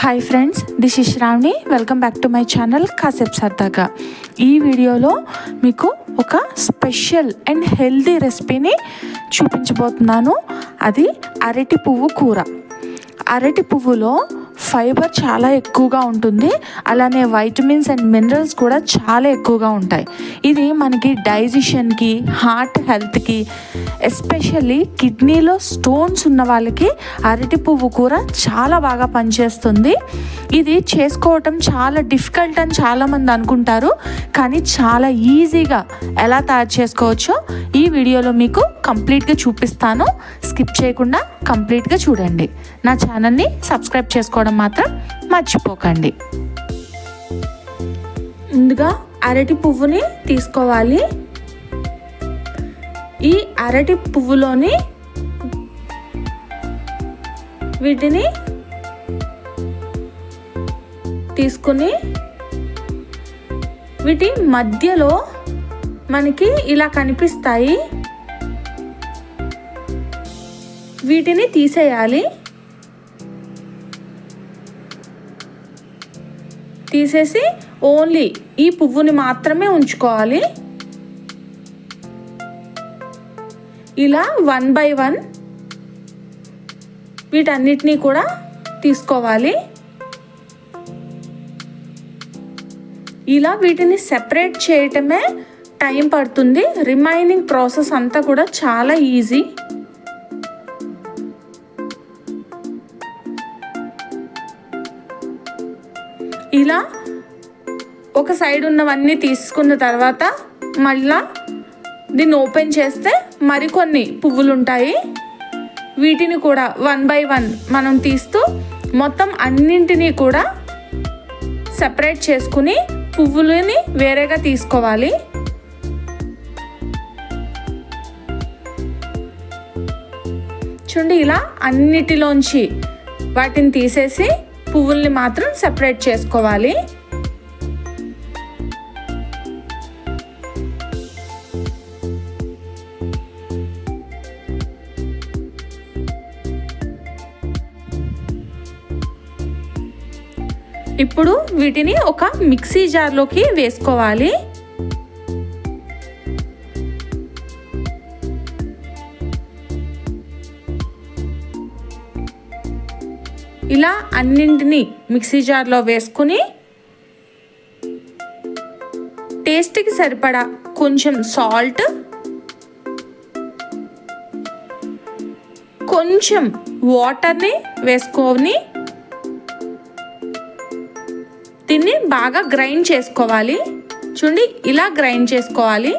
Hi friends, this is Shravani. Welcome back to my channel కాసేపు సరదాగా. ఈ వీడియోలో మీకు ఒక స్పెషల్ అండ్ హెల్దీ రెసిపీని చూపించబోతున్నాను. అది అరటి పువ్వు కూర. అరటి పువ్వులో ఫైబర్ చాలా ఎక్కువగా ఉంటుంది, అలానే వైటమిన్స్ అండ్ మినరల్స్ కూడా చాలా ఎక్కువగా ఉంటాయి. ఇది మనకి డైజెషన్కి, హార్ట్ హెల్త్కి, ఎస్పెషల్లీ కిడ్నీలో స్టోన్స్ ఉన్న వాళ్ళకి అరటి పువ్వు కూర చాలా బాగా పనిచేస్తుంది. ఇది చేసుకోవటం చాలా డిఫికల్ట్ అని చాలామంది అనుకుంటారు, కానీ చాలా ఈజీగా ఎలా తయారు చేసుకోవచ్చో ఈ వీడియోలో మీకు కంప్లీట్గా చూపిస్తాను. స్కిప్ చేయకుండా కంప్లీట్గా చూడండి. నా ఛానల్ని సబ్స్క్రైబ్ చేసుకోవడం మాత్రం మర్చిపోకండి. ముందుగా అరటి పువ్వుని తీసుకోవాలి. ఈ అరటి పువ్వులోని వీటిని తీసుకుని వీటి మధ్యలో మనకి ఇలా కనిపిస్తాయి, వీటిని తీసేయాలి. తీసేసి ఓన్లీ ఈ పువ్వుని మాత్రమే ఉంచుకోవాలి. ఇలా 1 by 1 వీటన్నిటినీ కూడా తీసుకోవాలి. ఇలా వీటిని సెపరేట్ చేయటమే టైం పడుతుంది. రిమైనింగ్ ప్రాసెస్ అంతా కూడా చాలా ఈజీ. ఇలా ఒక సైడ్ ఉన్నవన్నీ తీసుకున్న తర్వాత మళ్ళా దీన్ని ఓపెన్ చేస్తే మరికొన్ని పువ్వులు ఉంటాయి. వీటిని కూడా 1 by 1 మనం తీస్తూ మొత్తం అన్నింటినీ కూడా సెపరేట్ చేసుకుని పువ్వులని వేరేగా తీసుకోవాలి. చూడండి, ఇలా అన్నిటిలోంచి వాటిని తీసేసి పువ్వుల్ని మాత్రం సెపరేట్ చేసుకోవాలి. ఇప్పుడు వీటిని ఒక మిక్సీ జార్లోకి వేసుకోవాలి. ఇలా అన్నింటినీ మిక్సీ జార్లో వేసుకుని టేస్ట్కి సరిపడా కొంచెం సాల్ట్, కొంచెం వాటర్ని వేసుకొని దీన్ని బాగా గ్రైండ్ చేసుకోవాలి. చూడండి, ఇలా గ్రైండ్ చేసుకోవాలి.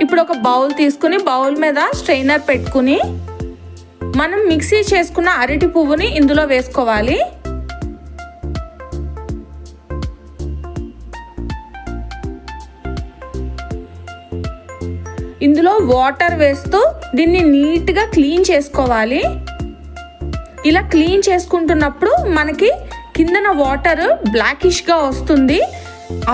ఇప్పుడు ఒక బౌల్ తీసుకుని బౌల్ మీద స్ట్రైనర్ పెట్టుకుని మనం మిక్సీ చేసుకున్న అరటి పువ్వుని ఇందులో వేసుకోవాలి. ఇందులో వాటర్ వేస్తూ దీన్ని నీట్గా క్లీన్ చేసుకోవాలి. ఇలా క్లీన్ చేసుకుంటున్నప్పుడు మనకి కిందన వాటర్ బ్లాకిష్గా వస్తుంది.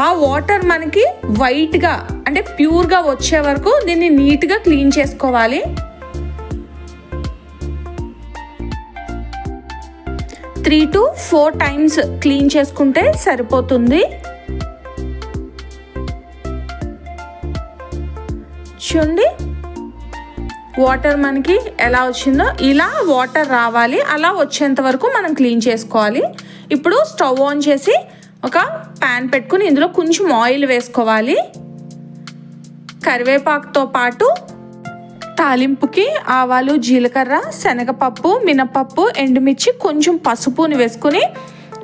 ఆ వాటర్ మనకి వైట్గా అంటే ప్యూర్గా వచ్చే వరకు దీన్ని నీట్గా క్లీన్ చేసుకోవాలి. 3 to 4 times క్లీన్ చేసుకుంటే సరిపోతుంది. చూడండి, వాటర్ మనకి ఎలా వచ్చిందో ఇలా వాటర్ రావాలి. అలా వచ్చేంత వరకు మనం క్లీన్ చేసుకోవాలి. ఇప్పుడు స్టవ్ ఆన్ చేసి ఒక ప్యాన్ పెట్టుకుని ఇందులో కొంచెం ఆయిల్ వేసుకోవాలి. కరివేపాకుతో పాటు తాలింపుకి ఆవాలు, జీలకర్ర, శనగపప్పు, మినపప్పు, ఎండుమిర్చి, కొంచెం పసుపుని వేసుకుని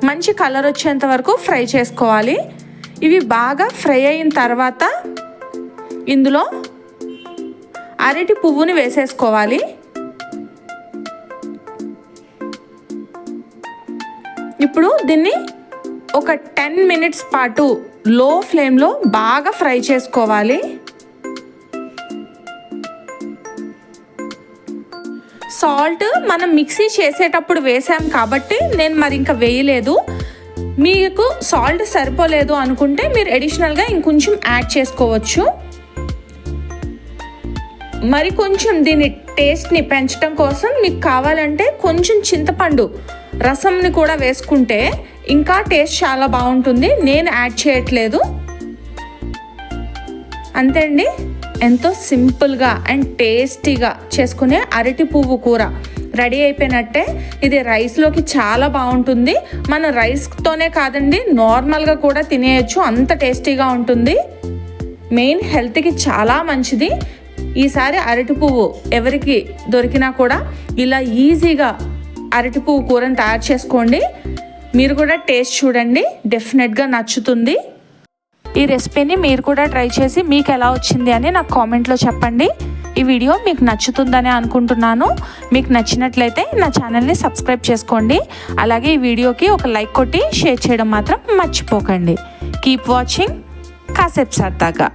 మంచి కలర్ వచ్చేంత వరకు ఫ్రై చేసుకోవాలి. ఇవి బాగా ఫ్రై అయిన తర్వాత ఇందులో అరటి పువ్వుని వేసేసుకోవాలి. ఇప్పుడు దీన్ని ఒక 10 minutes పాటు లో ఫ్లేమ్లో బాగా ఫ్రై చేసుకోవాలి. సాల్ట్ మనం మిక్సీ చేసేటప్పుడు వేసాం కాబట్టి నేను మరి ఇంకా వేయలేదు. మీకు సాల్ట్ సరిపోలేదు అనుకుంటే మీరు అడిషనల్గా ఇంకొంచెం యాడ్ చేసుకోవచ్చు. మరి కొంచెం దీని టేస్ట్ని పెంచడం కోసం మీకు కావాలంటే కొంచెం చింతపండు రసంని కూడా వేసుకుంటే ఇంకా టేస్ట్ చాలా బాగుంటుంది. నేను యాడ్ చేయట్లేదు. అంతే అండి, ఎంతో సింపుల్గా అండ్ టేస్టీగా చేసుకునే అరటి పువ్వు కూర రెడీ అయిపోయినట్టే. ఇది రైస్లోకి చాలా బాగుంటుంది. మన రైస్తోనే కాదండి, నార్మల్గా కూడా తినేయచ్చు, అంత టేస్టీగా ఉంటుంది. మెయిన్ హెల్త్కి చాలా మంచిది. ఈసారి అరటి పువ్వు ఎవరికి దొరికినా కూడా ఇలా ఈజీగా అరటి పువ్వు కూరని తయారు చేసుకోండి. మీరు కూడా టేస్ట్ చూడండి, డెఫినెట్గా నచ్చుతుంది. ఈ రెసిపీని మీరు కూడా ట్రై చేసి మీకు ఎలా వచ్చింది అని నాకు కామెంట్లో చెప్పండి. ఈ వీడియో మీకు నచ్చుతుందని అనుకుంటున్నాను. మీకు నచ్చినట్లయితే నా ఛానల్ని సబ్స్క్రైబ్ చేసుకోండి. అలాగే ఈ వీడియోకి ఒక లైక్ కొట్టి షేర్ చేయడం మాత్రం మర్చిపోకండి. కీప్ వాచింగ్ కాసేపు సరదాగా.